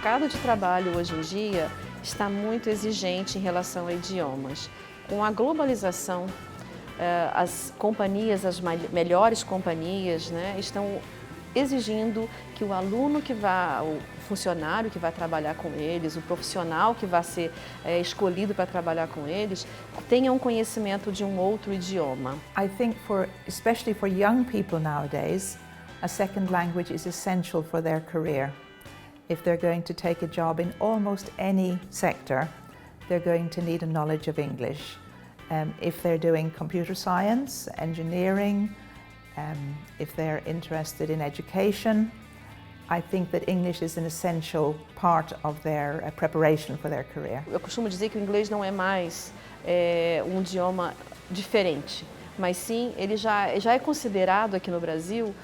mercado de trabalho hoje em dia está muito exigente em relação a idiomas. Com a globalização, as companhias, as melhores companhias, né, estão exigindo que o aluno o funcionário que vai trabalhar com eles, o profissional que vai ser escolhido para trabalhar com eles, tenha um conhecimento de um outro idioma. I think especially for young people nowadays, a second language is essential for their career. If they're going to take a job in almost any sector, they're going to need a knowledge of English. If they're doing computer science, engineering, if they're interested in education, I think that English is an essential part of their preparation for their career. Eu costumo dizer que o inglês não é mais um idioma diferente, mas sim, ele já é considerado aqui no Brasil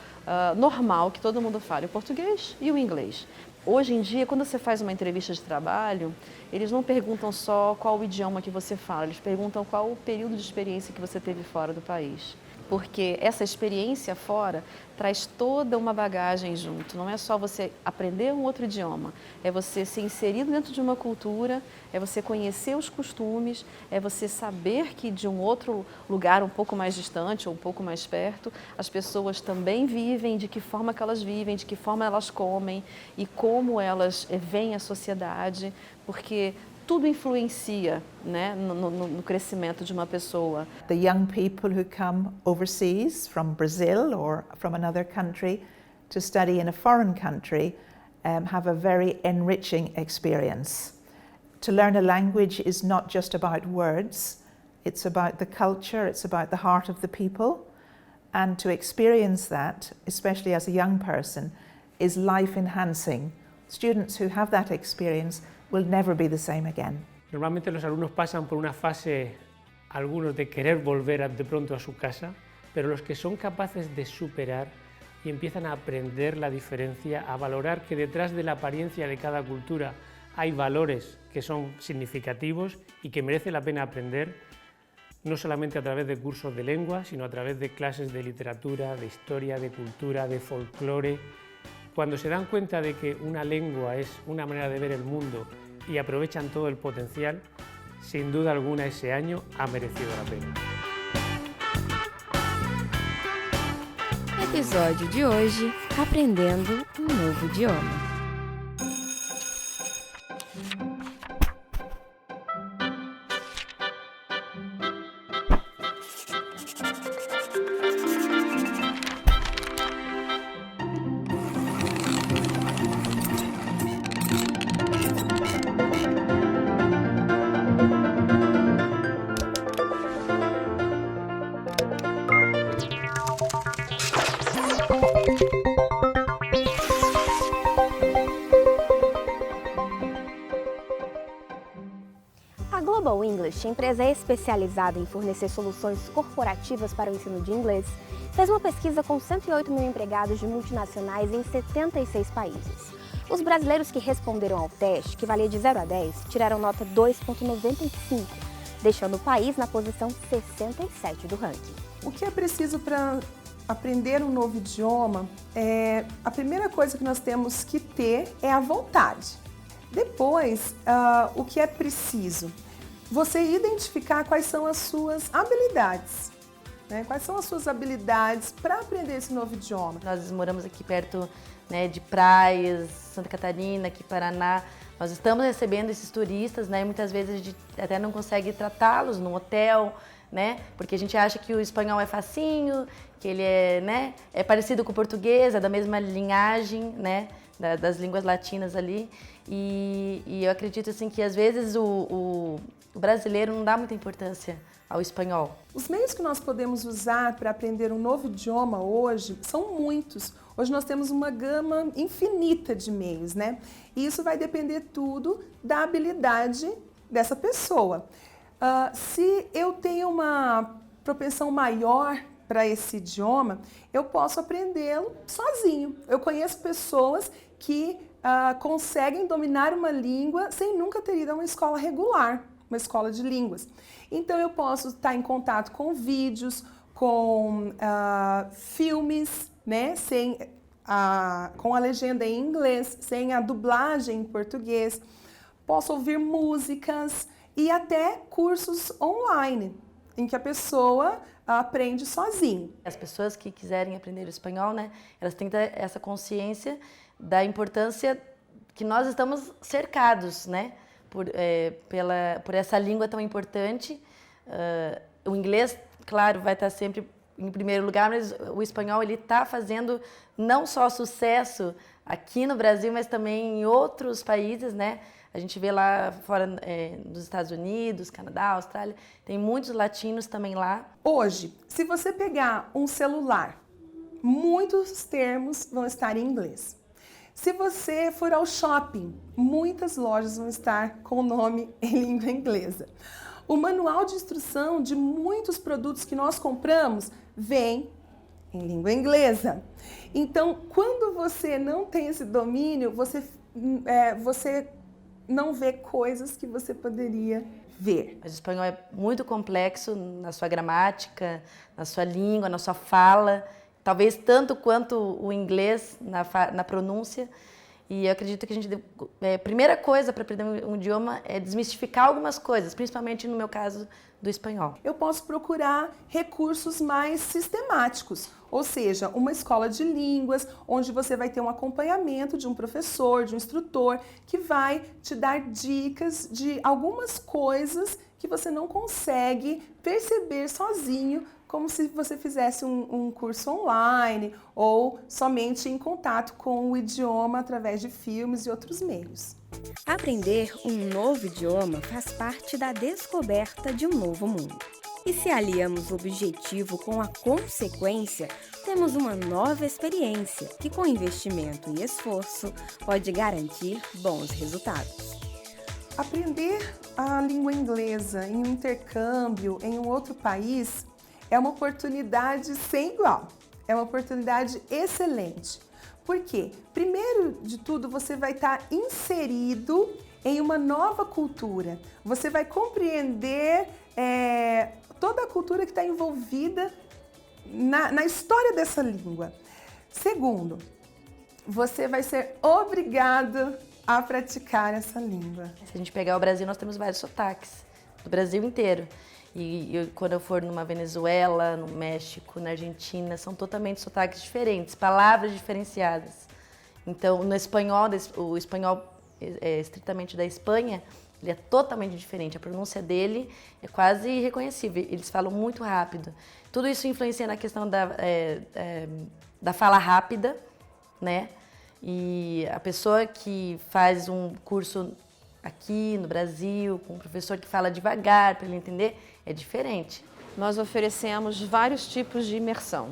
normal que todo mundo fale o português e o inglês. Hoje em dia, quando você faz uma entrevista de trabalho, eles não perguntam só qual o idioma que você fala, eles perguntam qual o período de experiência que você teve fora do país. Porque essa experiência fora traz toda uma bagagem junto. Não é só você aprender um outro idioma, é você ser inserido dentro de uma cultura, é você conhecer os costumes, é você saber que de um outro lugar um pouco mais distante ou um pouco mais perto, as pessoas também vivem, de que forma que elas vivem, de que forma elas comem e como elas veem a sociedade, porque tudo influencia, né, no crescimento de uma pessoa. The young people who come overseas from Brazil or from another country to study in a foreign country have a very enriching experience. To learn a language is not just about words, it's about the culture, it's about the heart of the people, and to experience that, especially as a young person, is life-enhancing. Students who have that experience will never be the same again. Normalmente los alumnos pasan por una fase, algunos de querer volver de pronto a su casa, pero los que son capaces de superar y empiezan a aprender la diferencia, a valorar que detrás de la apariencia de cada cultura hay valores que son significativos y que merece la pena aprender, no solamente a través de cursos de lengua, sino a través de clases de literatura, de historia, de cultura, de folclore. Cuando se dan cuenta de que una lengua es una manera de ver el mundo y aprovechan todo el potencial, sin duda alguna ese año ha merecido la pena. Episódio de hoje, aprendendo um novo idioma. A Global English, empresa especializada em fornecer soluções corporativas para o ensino de inglês, fez uma pesquisa com 108 mil empregados de multinacionais em 76 países. Os brasileiros que responderam ao teste, que valia de 0 a 10, tiraram nota 2,95, deixando o país na posição 67 do ranking. O que é preciso para aprender um novo idioma? A primeira coisa que nós temos que ter é a vontade. Depois, o que é preciso? Você identificar quais são as suas habilidades. Né? Quais são as suas habilidades para aprender esse novo idioma? Nós moramos aqui perto, né, de praias, Santa Catarina, aqui Paraná. Nós estamos recebendo esses turistas, né, e muitas vezes a gente até não consegue tratá-los no hotel, né, porque a gente acha que o espanhol é facinho, que ele é, né, é parecido com o português, é da mesma linhagem, né, das línguas latinas ali. E eu acredito assim que às vezes o brasileiro não dá muita importância ao espanhol. Os meios que nós podemos usar para aprender um novo idioma hoje são muitos. Hoje nós temos uma gama infinita de meios, né? E isso vai depender tudo da habilidade dessa pessoa. Se eu tenho uma propensão maior para esse idioma, eu posso aprendê-lo sozinho. Eu conheço pessoas que conseguem dominar uma língua sem nunca ter ido a uma escola regular, uma escola de línguas. Então eu posso estar em contato com vídeos, com filmes, né, com a legenda em inglês, sem a dublagem em português. Posso ouvir músicas e até cursos online, em que a pessoa aprende sozinho. As pessoas que quiserem aprender o espanhol, né, elas têm que ter essa consciência da importância que nós estamos cercados, né, por essa língua tão importante. O inglês, claro, vai estar sempre em primeiro lugar, mas o espanhol ele está fazendo não só sucesso aqui no Brasil, mas também em outros países, né? A gente vê lá fora, nos Estados Unidos, Canadá, Austrália, tem muitos latinos também lá. Hoje, se você pegar um celular, muitos termos vão estar em inglês. Se você for ao shopping, muitas lojas vão estar com o nome em língua inglesa. O manual de instrução de muitos produtos que nós compramos vem em língua inglesa. Então, quando você não tem esse domínio, você não vê coisas que você poderia ver. Mas o espanhol é muito complexo na sua gramática, na sua língua, na sua fala, talvez tanto quanto o inglês na pronúncia. E eu acredito que a primeira coisa para aprender um idioma é desmistificar algumas coisas, principalmente no meu caso do espanhol. Eu posso procurar recursos mais sistemáticos, ou seja, uma escola de línguas, onde você vai ter um acompanhamento de um professor, de um instrutor, que vai te dar dicas de algumas coisas que você não consegue perceber sozinho, como se você fizesse um curso online ou somente em contato com o idioma através de filmes e outros meios. Aprender um novo idioma faz parte da descoberta de um novo mundo. E se aliamos o objetivo com a consequência, temos uma nova experiência que, com investimento e esforço, pode garantir bons resultados. Aprender a língua inglesa em um intercâmbio em um outro país é uma oportunidade sem igual, é uma oportunidade excelente. Por quê? Primeiro de tudo, você vai estar inserido em uma nova cultura. Você vai compreender toda a cultura que está envolvida na história dessa língua. Segundo, você vai ser obrigado a praticar essa língua. Se a gente pegar o Brasil, nós temos vários sotaques, do Brasil inteiro. E quando eu for numa Venezuela, no México, na Argentina, são totalmente sotaques diferentes, palavras diferenciadas. Então, no espanhol, o espanhol estritamente da Espanha, ele é totalmente diferente. A pronúncia dele é quase irreconhecível, eles falam muito rápido. Tudo isso influencia na questão da fala rápida, né? E a pessoa que faz um curso aqui no Brasil, com um professor que fala devagar para ele entender, é diferente. Nós oferecemos vários tipos de imersão.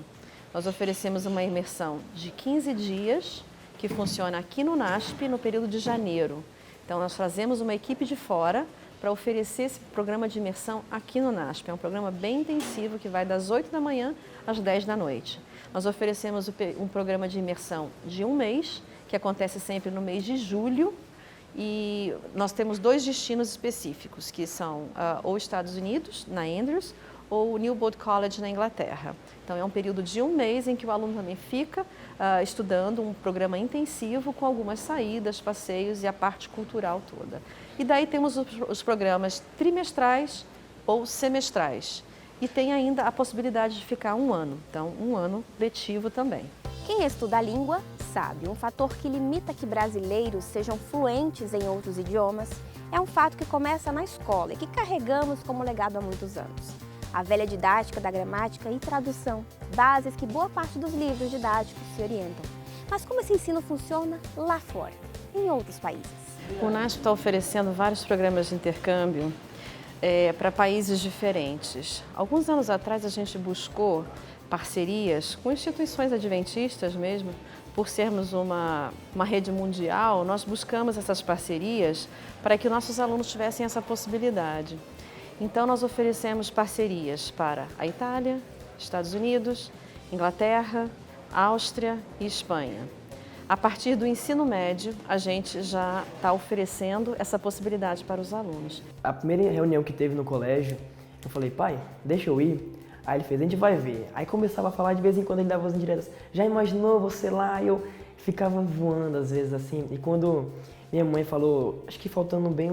Nós oferecemos uma imersão de 15 dias, que funciona aqui no NASP no período de janeiro. Então, nós trazemos uma equipe de fora para oferecer esse programa de imersão aqui no NASP. É um programa bem intensivo que vai das 8 da manhã às 10 da noite. Nós oferecemos um programa de imersão de um mês, que acontece sempre no mês de julho, e nós temos 2 destinos específicos, que são ou Estados Unidos, na Andrews, ou Newbold College, na Inglaterra. Então, é um período de um mês em que o aluno também fica estudando um programa intensivo com algumas saídas, passeios e a parte cultural toda. E daí temos os programas trimestrais ou semestrais. E tem ainda a possibilidade de ficar um ano, então um ano letivo também. Quem estuda a língua sabe, um fator que limita que brasileiros sejam fluentes em outros idiomas é um fato que começa na escola e que carregamos como legado há muitos anos. A velha didática da gramática e tradução, bases que boa parte dos livros didáticos se orientam. Mas como esse ensino funciona lá fora, em outros países? O NASP está oferecendo vários programas de intercâmbio para países diferentes. Alguns anos atrás a gente buscou parcerias com instituições adventistas mesmo, por sermos uma rede mundial, nós buscamos essas parcerias para que nossos alunos tivessem essa possibilidade. Então, nós oferecemos parcerias para a Itália, Estados Unidos, Inglaterra, Áustria e Espanha. A partir do ensino médio, a gente já está oferecendo essa possibilidade para os alunos. A primeira reunião que teve no colégio, eu falei, pai, deixa eu ir. Aí ele fez, a gente vai ver. Aí começava a falar, de vez em quando ele dava as indiretas. Já imaginou você lá? E eu ficava voando às vezes assim. E quando minha mãe falou, acho que faltando bem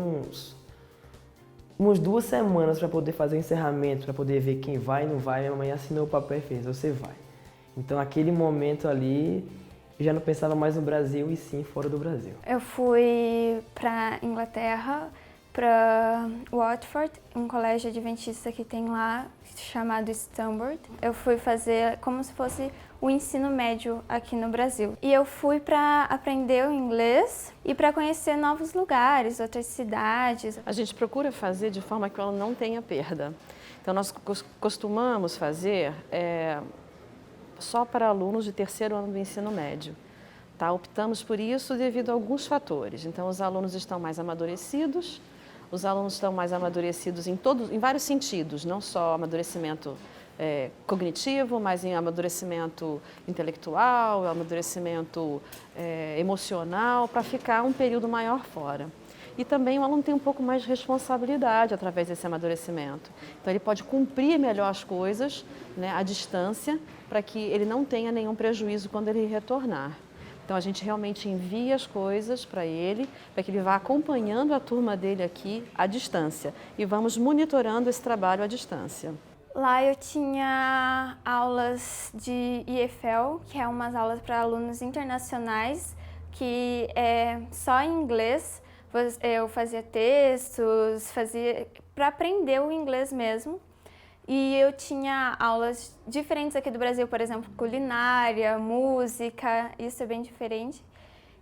umas 2 semanas para poder fazer o encerramento, para poder ver quem vai e não vai, minha mãe assinou o papel e fez, você vai. Então aquele momento ali, eu já não pensava mais no Brasil e sim fora do Brasil. Eu fui para Inglaterra, para Watford, um colégio adventista que tem lá, chamado Stanford. Eu fui fazer como se fosse o ensino médio aqui no Brasil. E eu fui para aprender o inglês e para conhecer novos lugares, outras cidades. A gente procura fazer de forma que ela não tenha perda. Então, nós costumamos fazer só para alunos de 3º ano do ensino médio. Tá? Optamos por isso devido a alguns fatores. Então, os alunos estão mais amadurecidos, os alunos estão mais amadurecidos em vários sentidos, não só amadurecimento cognitivo, mas em amadurecimento intelectual, amadurecimento emocional, para ficar um período maior fora. E também o aluno tem um pouco mais de responsabilidade através desse amadurecimento. Então, ele pode cumprir melhor as coisas, né, à distância, para que ele não tenha nenhum prejuízo quando ele retornar. Então, a gente realmente envia as coisas para que ele vá acompanhando a turma dele aqui à distância. E vamos monitorando esse trabalho à distância. Lá eu tinha aulas de EFL, que é umas aulas para alunos internacionais, que é só em inglês. Eu fazia textos, para aprender o inglês mesmo. E eu tinha aulas diferentes aqui do Brasil, por exemplo, culinária, música, isso é bem diferente.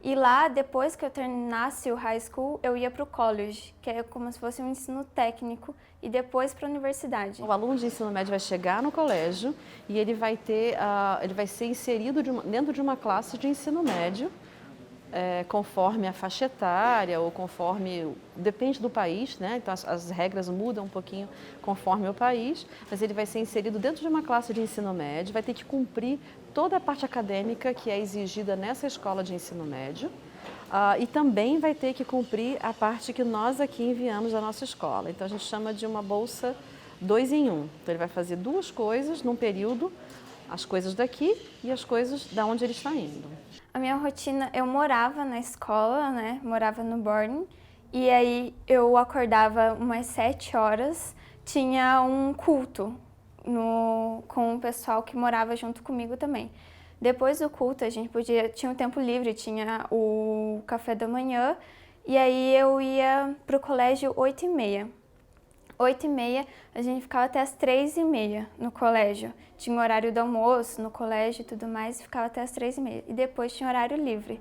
E lá, depois que eu terminasse o high school, eu ia para o college, que é como se fosse um ensino técnico, e depois para a universidade. O aluno de ensino médio vai chegar no colégio e ele vai ser inserido dentro de uma classe de ensino médio, conforme a faixa etária ou conforme, depende do país, né? Então as regras mudam um pouquinho conforme o país, mas ele vai ser inserido dentro de uma classe de ensino médio, vai ter que cumprir toda a parte acadêmica que é exigida nessa escola de ensino médio e também vai ter que cumprir a parte que nós aqui enviamos da nossa escola. Então a gente chama de uma bolsa 2 em 1. Então ele vai fazer 2 coisas num período, as coisas daqui e as coisas da onde ele está indo. A minha rotina, eu morava na escola, né? Morava no boarding, e aí eu acordava umas 7 horas, tinha um culto com o pessoal que morava junto comigo também. Depois do culto, a gente tinha um tempo livre, tinha o café da manhã, e aí eu ia pro colégio 8h30. 8h30, a gente ficava até as 3h30 no colégio. Tinha horário do almoço no colégio e tudo mais, e ficava até as 3h30. E depois tinha horário livre.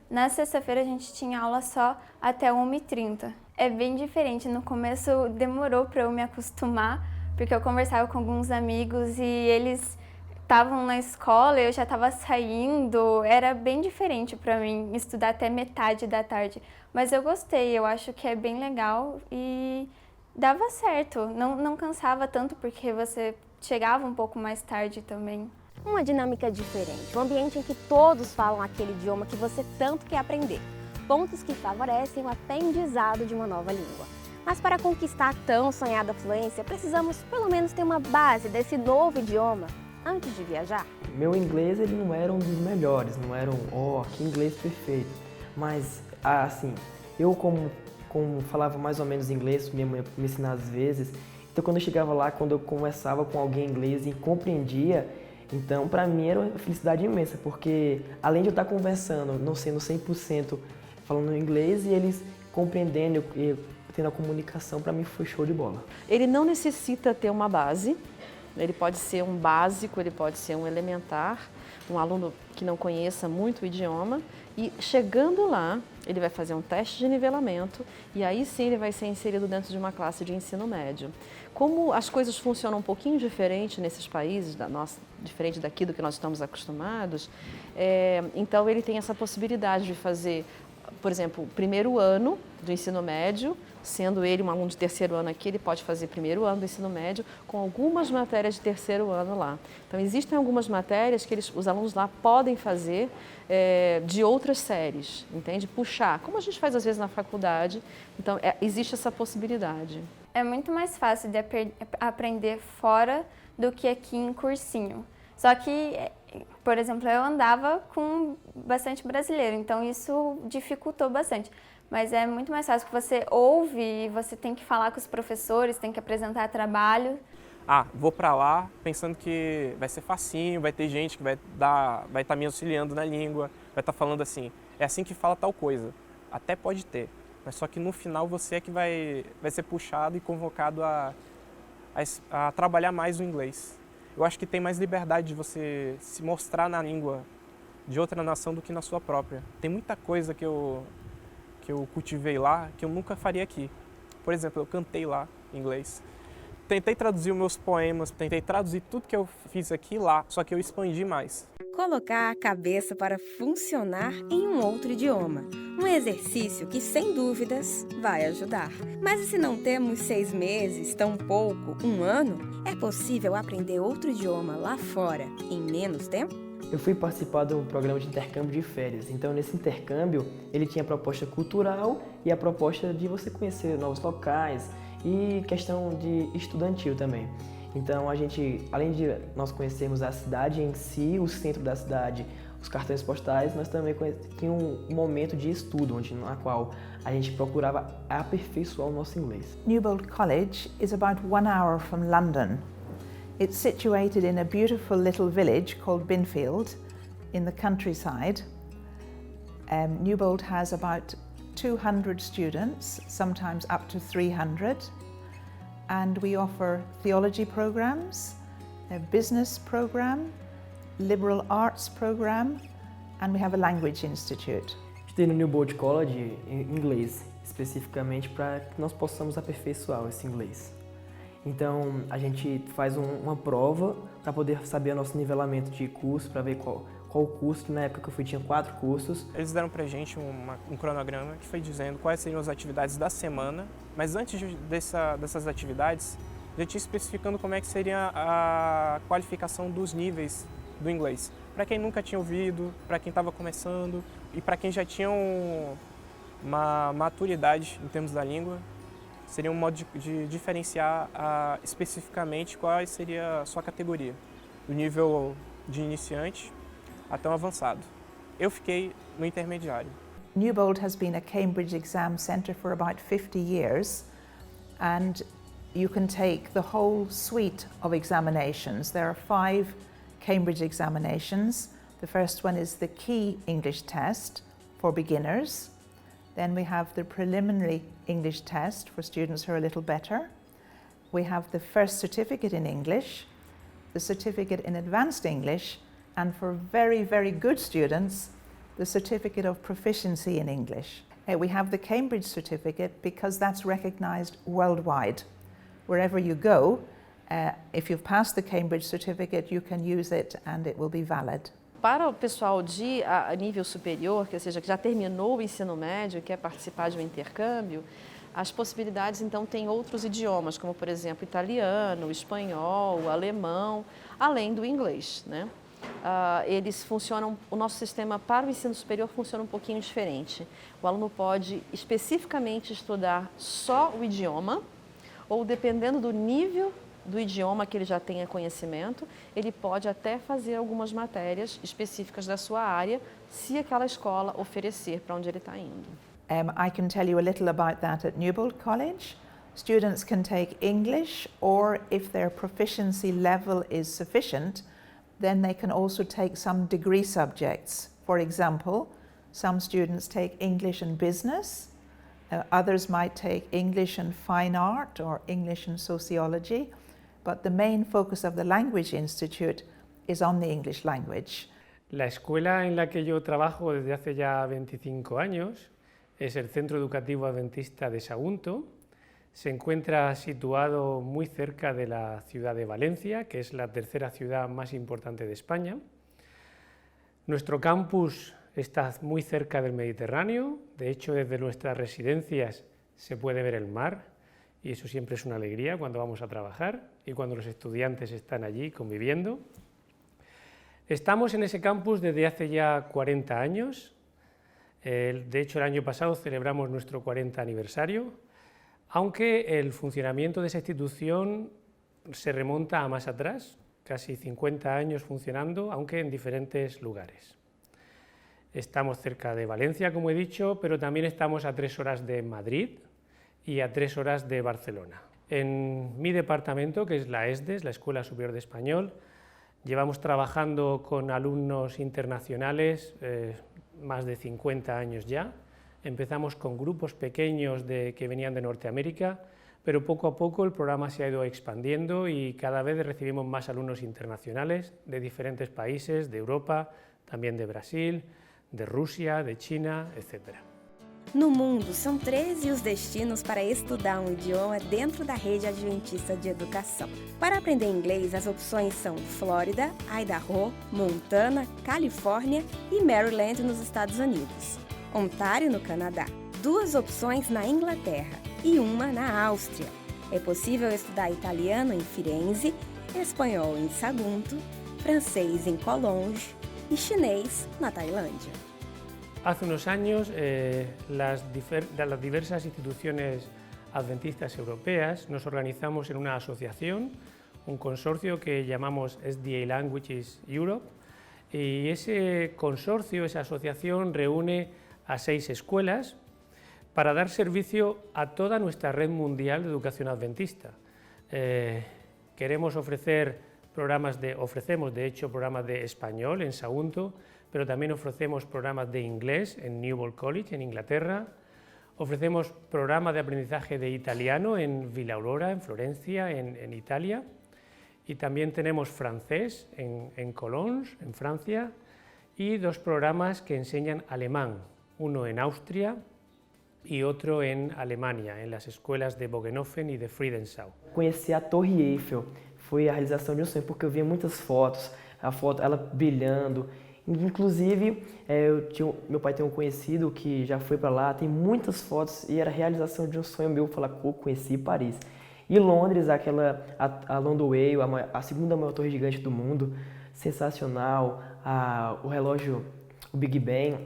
Na sexta-feira a gente tinha aula só até 1h30. É bem diferente. No começo demorou para eu me acostumar, porque eu conversava com alguns amigos e eles estavam na escola, eu já estava saindo. Era bem diferente para mim estudar até metade da tarde. Mas eu gostei, eu acho que é bem legal e dava certo, não cansava tanto porque você chegava um pouco mais tarde também. Uma dinâmica diferente, um ambiente em que todos falam aquele idioma que você tanto quer aprender. Pontos que favorecem o aprendizado de uma nova língua. Mas para conquistar a tão sonhada fluência, precisamos pelo menos ter uma base desse novo idioma antes de viajar. Meu inglês ele não era um dos melhores, não era que inglês perfeito. Mas, assim, eu como falava mais ou menos inglês, minha mãe me ensinava às vezes, então quando eu chegava lá, quando eu conversava com alguém em inglês e compreendia, então para mim era uma felicidade imensa, porque além de eu estar conversando, não sendo 100% falando inglês e eles compreendendo e tendo a comunicação, para mim foi show de bola. Ele não necessita ter uma base, ele pode ser um básico, ele pode ser um elementar, um aluno que não conheça muito o idioma, e chegando lá, ele vai fazer um teste de nivelamento e aí sim ele vai ser inserido dentro de uma classe de ensino médio. Como as coisas funcionam um pouquinho diferente nesses países, diferente daqui do que nós estamos acostumados, então ele tem essa possibilidade de fazer, por exemplo, o 1º ano do ensino médio, sendo ele um aluno de 3º ano aqui, ele pode fazer 1º ano do ensino médio com algumas matérias de 3º ano lá. Então, existem algumas matérias que os alunos lá podem fazer de outras séries, entende? Puxar, como a gente faz às vezes na faculdade. Então, existe essa possibilidade. É muito mais fácil de aprender fora do que aqui em cursinho. Só que, por exemplo, eu andava com bastante brasileiro, então isso dificultou bastante. Mas é muito mais fácil que você ouve e você tem que falar com os professores, tem que apresentar trabalho. Ah, vou para lá pensando que vai ser facinho, vai ter gente que vai estar me auxiliando na língua, vai estar falando assim, é assim que fala tal coisa. Até pode ter, mas só que no final você é que vai ser puxado e convocado a trabalhar mais o inglês. Eu acho que tem mais liberdade de você se mostrar na língua de outra nação do que na sua própria. Tem muita coisa que eu cultivei lá que eu nunca faria aqui. Por exemplo, eu cantei lá em inglês. Tentei traduzir os meus poemas, tentei traduzir tudo que eu fiz aqui lá, só que eu expandi mais. Colocar a cabeça para funcionar em um outro idioma. Um exercício que, sem dúvidas, vai ajudar. Mas e se não temos 6 meses, tão pouco, 1 ano? É possível aprender outro idioma lá fora em menos tempo? Eu fui participar de um programa de intercâmbio de férias, então nesse intercâmbio ele tinha a proposta cultural e a proposta de você conhecer novos locais e questão de estudantil também. Então a gente, além de nós conhecermos a cidade em si, o centro da cidade, os cartões postais, nós também tínhamos um momento de estudo, na qual a gente procurava aperfeiçoar o nosso inglês. Newbold College is about 1 hour from London. It's situated in a beautiful little village called Binfield in the countryside. Newbold has about 200 students, sometimes up to 300, and we offer theology programs, a business program, liberal arts program, and we have a language institute. Estudei no Newbold College em inglês, especificamente para que nós possamos aperfeiçoar esse inglês. Então a gente faz uma prova para poder saber o nosso nivelamento de curso, para ver qual o curso. Na época que eu fui tinha 4 cursos. Eles deram pra gente um cronograma que foi dizendo quais seriam as atividades da semana, mas antes dessas atividades, já tinha especificando como é que seria a qualificação dos níveis do inglês. Para quem nunca tinha ouvido, para quem estava começando e para quem já tinha uma maturidade em termos da língua, seria um modo de diferenciar especificamente qual seria a sua categoria, do nível de iniciante até um avançado. Eu fiquei no intermediário. Newbold has been a Cambridge exam centre for about 50 years, and you can take the whole suite of examinations. There are 5 Cambridge examinations. The first one is the Key English Test for beginners. Then we have the preliminary English test for students who are a little better. We have the first certificate in English, the certificate in advanced English, and for very, very good students, the certificate of proficiency in English. We have the Cambridge certificate because that's recognised worldwide. Wherever you go, if you've passed the Cambridge certificate, you can use it and it will be valid. Para o pessoal de nível superior, que seja, que já terminou o ensino médio e quer participar de um intercâmbio, as possibilidades então têm outros idiomas, como por exemplo italiano, espanhol, alemão, além do inglês, né? Eles funcionam, o nosso sistema para o ensino superior funciona um pouquinho diferente. O aluno pode especificamente estudar só o idioma, ou dependendo do nível do idioma que ele já tenha conhecimento, ele pode até fazer algumas matérias específicas da sua área, se aquela escola oferecer para onde ele está indo. I can tell you a little about that at Newbold College. Students can take English, or if their proficiency level is sufficient, then they can also take some degree subjects. For example, some students take English and business, others might take English and fine art or English and sociology. But the main focus of the Language Institute is on the English language. La escuela en la que yo trabajo desde hace ya 25 años es el Centro Educativo Adventista de Sagunto. Se encuentra situado muy cerca de la ciudad de Valencia, que es la tercera ciudad más importante de España. Nuestro campus está muy cerca del Mediterráneo, de hecho desde nuestras residencias se puede ver el mar. Y eso siempre es una alegría cuando vamos a trabajar y cuando los estudiantes están allí conviviendo. Estamos en ese campus desde hace ya 40 años. De hecho, el año pasado celebramos nuestro 40 aniversario. aunque el funcionamiento de esa institución se remonta a más atrás, casi 50 años funcionando, aunque en diferentes lugares. Estamos cerca de Valencia, como he dicho, pero también estamos a 3 horas de Madrid y a 3 horas de Barcelona. En mi departamento, que es la ESDES, la Escuela Superior de Español, llevamos trabajando con alumnos internacionales más de 50 años ya. Empezamos con grupos pequeños que venían de Norteamérica, pero poco a poco el programa se ha ido expandiendo y cada vez recibimos más alumnos internacionales de diferentes países, de Europa, también de Brasil, de Rússia, de China, etc. No mundo, são 13 os destinos para estudar um idioma dentro da rede adventista de educação. Para aprender inglês, as opções são Flórida, Idaho, Montana, Califórnia e Maryland nos Estados Unidos, Ontário no Canadá, 2 opções na Inglaterra e uma na Áustria. É possível estudar italiano em Firenze, espanhol em Sagunto, francês em Cologne y chinés na Tailandia. Hace unos años las diversas instituciones adventistas europeas nos organizamos en una asociación, un consorcio que llamamos SDA Languages Europe, y ese consorcio, esa asociación reúne a 6 escuelas para dar servicio a toda nuestra red mundial de educación adventista. Queremos ofrecemos de hecho programas de español en Sagunto, pero también ofrecemos programas de inglés en Newbold College en Inglaterra, ofrecemos programas de aprendizaje de italiano en Villa Aurora, en Florencia, en Italia, y también tenemos francés en Cologne, en Francia, y 2 programas que enseñan alemán, uno en Austria y otro en Alemania, en las escuelas de Bogenhofen y de Friedensau. Conheci a Torre Eiffel, foi a realização de um sonho, porque eu via muitas fotos, a foto ela brilhando. Inclusive, meu pai tem um conhecido que já foi para lá, tem muitas fotos e era a realização de um sonho meu, falar que eu conheci Paris. E Londres, a London Whale, a segunda maior torre gigante do mundo, sensacional, o relógio, o Big Ben,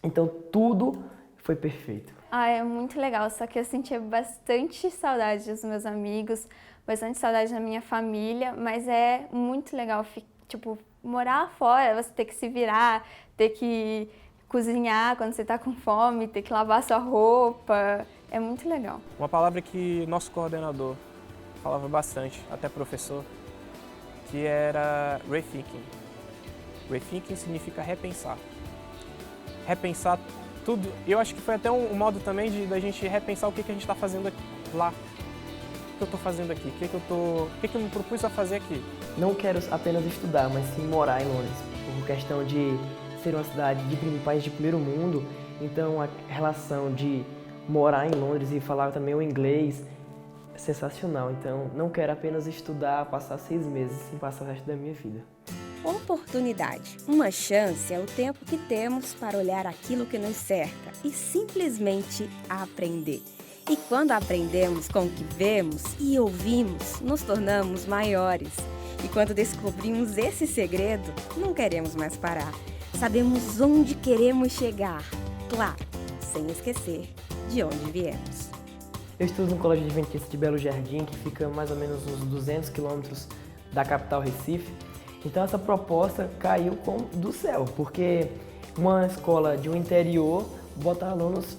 então tudo foi perfeito. É muito legal, só que eu sentia bastante saudade dos meus amigos, bastante saudade da minha família, mas é muito legal, tipo, morar fora, você ter que se virar, ter que cozinhar quando você está com fome, ter que lavar sua roupa, é muito legal. Uma palavra que nosso coordenador falava bastante, até professor, que era rethinking. Rethinking significa repensar. Repensar tudo. Eu acho que foi até um modo também da gente repensar o que a gente está fazendo lá. O que eu estou fazendo aqui? O que eu me propus a fazer aqui? Não quero apenas estudar, mas sim morar em Londres, por questão de ser uma cidade de um país de primeiro mundo, então a relação de morar em Londres e falar também o inglês é sensacional, então não quero apenas estudar, passar 6 meses, sim passar o resto da minha vida. Oportunidade. Uma chance é o tempo que temos para olhar aquilo que nos cerca e simplesmente aprender. E quando aprendemos com o que vemos e ouvimos, nos tornamos maiores. E quando descobrimos esse segredo, não queremos mais parar. Sabemos onde queremos chegar, claro, sem esquecer de onde viemos. Eu estudo no Colégio Adventista de Belo Jardim, que fica mais ou menos uns 200 quilômetros da capital Recife. Então essa proposta caiu do céu, porque uma escola de um interior bota alunos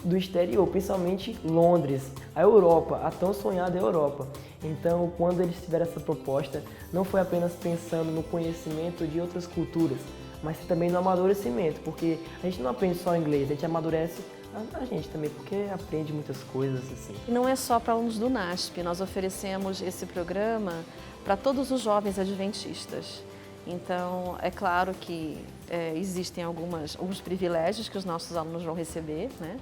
do exterior, principalmente Londres, a Europa, a tão sonhada Europa. Então, quando eles tiveram essa proposta, não foi apenas pensando no conhecimento de outras culturas, mas também no amadurecimento, porque a gente não aprende só inglês, a gente amadurece a gente também, porque aprende muitas coisas assim. E não é só para alunos do NASP, nós oferecemos esse programa para todos os jovens adventistas. Então, é claro que existem alguns privilégios que os nossos alunos vão receber, né,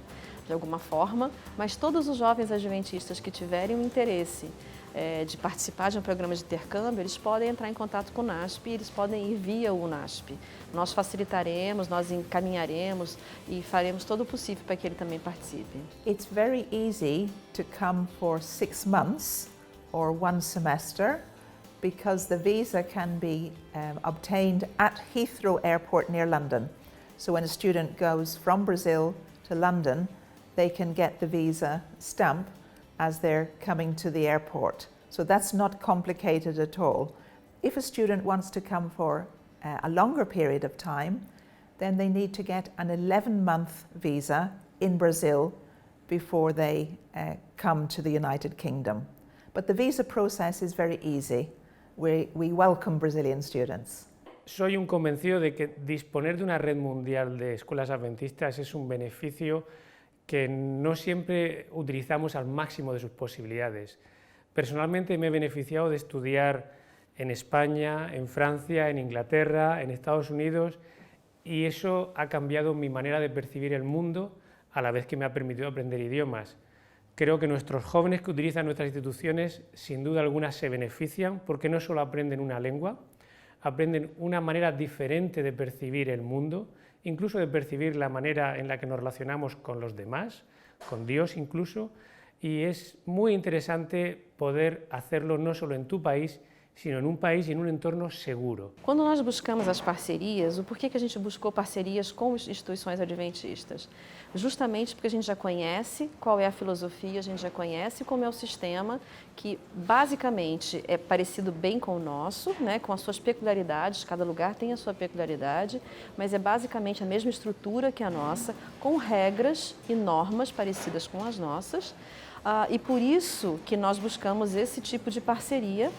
de alguma forma, mas todos os jovens adventistas que tiverem um interesse de participar de um programa de intercâmbio, eles podem entrar em contato com o NASP, eles podem ir via o NASP. Nós facilitaremos, nós encaminharemos e faremos todo o possível para que ele também participe. It's very easy to come for 6 months or 1 semester, because the visa can be obtained at Heathrow Airport near London. So when a student goes from Brazil to London, they can get the visa stamp as they're coming to the airport. So that's not complicated at all. If a student wants to come for a longer period of time, then they need to get an 11-month visa in Brazil before they come to the United Kingdom. But the visa process is very easy. We welcome Brazilian students. Soy un convencido de que disponer de una red mundial de escuelas adventistas es un beneficio que no siempre utilizamos al máximo de sus posibilidades. Personalmente me he beneficiado de estudiar en España, en Francia, en Inglaterra, en Estados Unidos, y eso ha cambiado mi manera de percibir el mundo a la vez que me ha permitido aprender idiomas. Creo que nuestros jóvenes que utilizan nuestras instituciones sin duda alguna se benefician porque no solo aprenden una lengua, aprenden una manera diferente de percibir el mundo, incluso de percibir la manera en la que nos relacionamos con los demás, con Dios incluso, y es muy interesante poder hacerlo no solo en tu país, sino em país e em entorno seguro. Quando nós buscamos as parcerias, o porquê que a gente buscou parcerias com instituições adventistas? Justamente porque a gente já conhece qual é a filosofia, a gente já conhece como é o sistema, que basicamente é parecido bem com o nosso, né, com as suas peculiaridades, cada lugar tem a sua peculiaridade, mas é basicamente a mesma estrutura que a nossa, com regras e normas parecidas com as nossas, e por isso que nós buscamos esse tipo de parceria,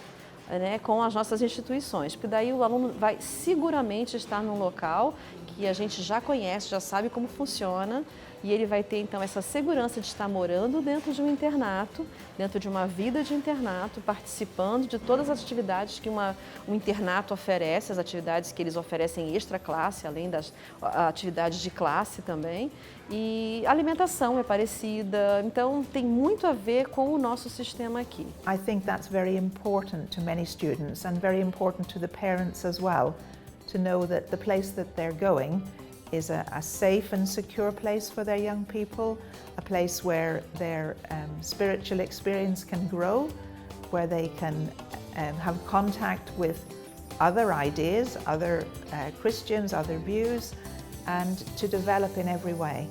né, com as nossas instituições, porque daí o aluno vai seguramente estar num local que a gente já conhece, já sabe como funciona, e ele vai ter então essa segurança de estar morando dentro de um internato, dentro de uma vida de internato, participando de todas as atividades que um internato oferece, as atividades que eles oferecem extra classe, além das atividades de classe também, e a alimentação é parecida, então tem muito a ver com o nosso sistema aqui. I think that's very important to many students and very important to the parents as well, to know that the place that they're going is a safe and secure place for their young people, a place where their spiritual experience can grow, where they can have contact with other ideas, other Christians, other views, and to develop in every way.